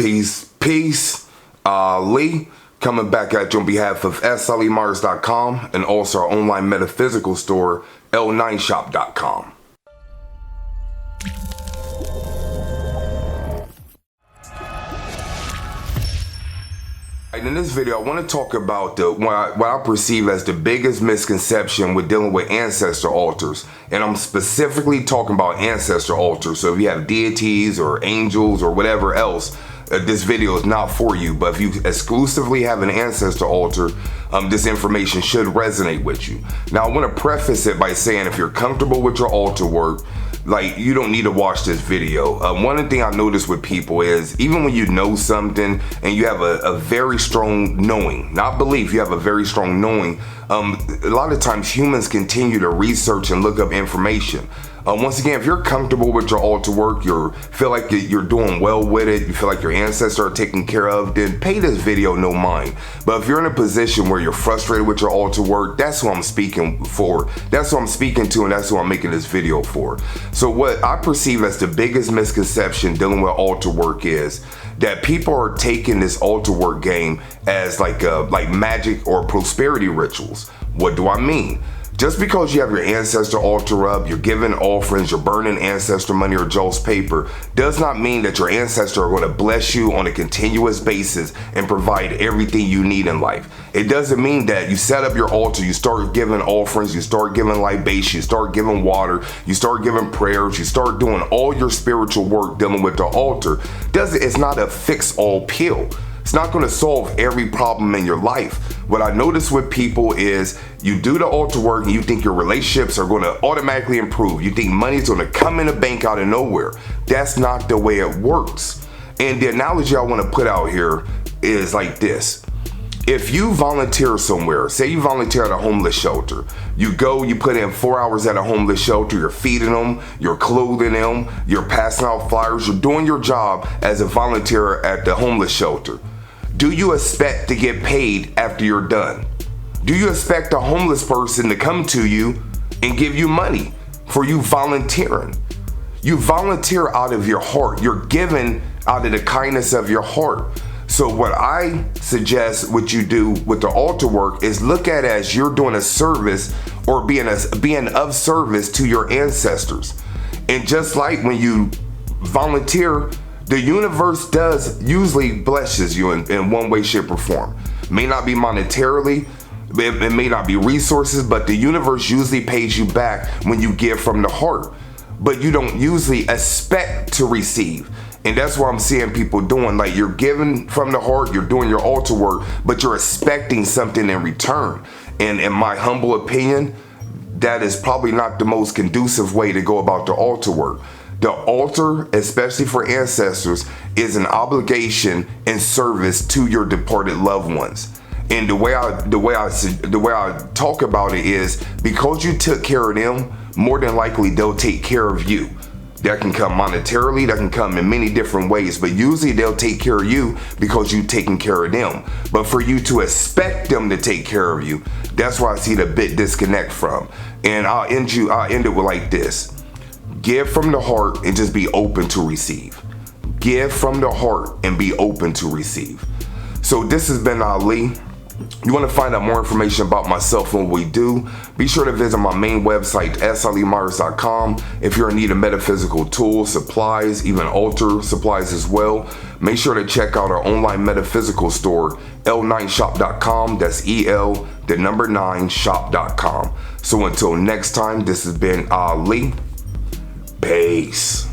Peace. Lee, coming back at you on behalf of SLEMars.com and also our online metaphysical store, L9shop.com. In this video, I want to talk about what I perceive as the biggest misconception with dealing with ancestor altars. And I'm specifically talking about ancestor altars. So if you have deities or angels or whatever else, this video is not for you. But if you exclusively have an ancestor altar, this information should resonate with you. Now, I want to preface it by saying if you're comfortable with your altar work, like, you don't need to watch this video. One thing I notice with people is even when you know something and you have a very strong knowing, not belief, you have a very strong knowing, a lot of times humans continue to research and look up information. Once again, if you're comfortable with your altar work, you feel like you're doing well with it, you feel like your ancestors are taken care of, then pay this video no mind. But if you're in a position where you're frustrated with your altar work, that's who I'm speaking for. That's who I'm speaking to, and that's who I'm making this video for. So what I perceive as the biggest misconception dealing with altar work is that people are taking this altar work game as like magic or prosperity rituals. What do I mean? Just because you have your ancestor altar up, you're giving offerings, you're burning ancestor money or Joel's paper, does not mean that your ancestors are going to bless you on a continuous basis and provide everything you need in life. It doesn't mean that you set up your altar, you start giving offerings, you start giving libation, you start giving water, you start giving prayers, you start doing all your spiritual work dealing with the altar. It's not a fix-all pill. It's not going to solve every problem in your life. What I notice with people is you do the altar work and you think your relationships are going to automatically improve. You think money's going to come in the bank out of nowhere. That's not the way it works. And the analogy I want to put out here is like this. If you volunteer somewhere, say you volunteer at a homeless shelter, you go, you put in 4 hours at a homeless shelter, you're feeding them, you're clothing them, you're passing out flyers, you're doing your job as a volunteer at the homeless shelter. Do you expect to get paid after you're done? Do you expect a homeless person to come to you and give you money for you volunteering? You volunteer out of your heart. You're giving out of the kindness of your heart. So what I suggest what you do with the altar work is look at it as you're doing a service or being of service to your ancestors. And just like when you volunteer, the universe does usually blesses you in one way, shape, or form. May not be monetarily, it may not be resources, but the universe usually pays you back when you give from the heart. But you don't usually expect to receive. And that's what I'm seeing people doing. Like, you're giving from the heart, you're doing your altar work, but you're expecting something in return. And in my humble opinion, that is probably not the most conducive way to go about the altar work. The altar, especially for ancestors, is an obligation and service to your departed loved ones. And the way I talk about it is because you took care of them, more than likely they'll take care of you. That can come monetarily, that can come in many different ways, but usually they'll take care of you because you've taken care of them. But for you to expect them to take care of you, that's where I see the bit disconnect from. And I'll end it with like this. Give from the heart and just be open to receive. Give from the heart and be open to receive. So this has been Ali. You want to find out more information about myself and what we do, be sure to visit my main website, SLEMars.com. If you're in need of metaphysical tools, supplies, even altar supplies as well, make sure to check out our online metaphysical store, L9shop.com. That's EL9shop.com. So until next time, this has been Ali. Peace.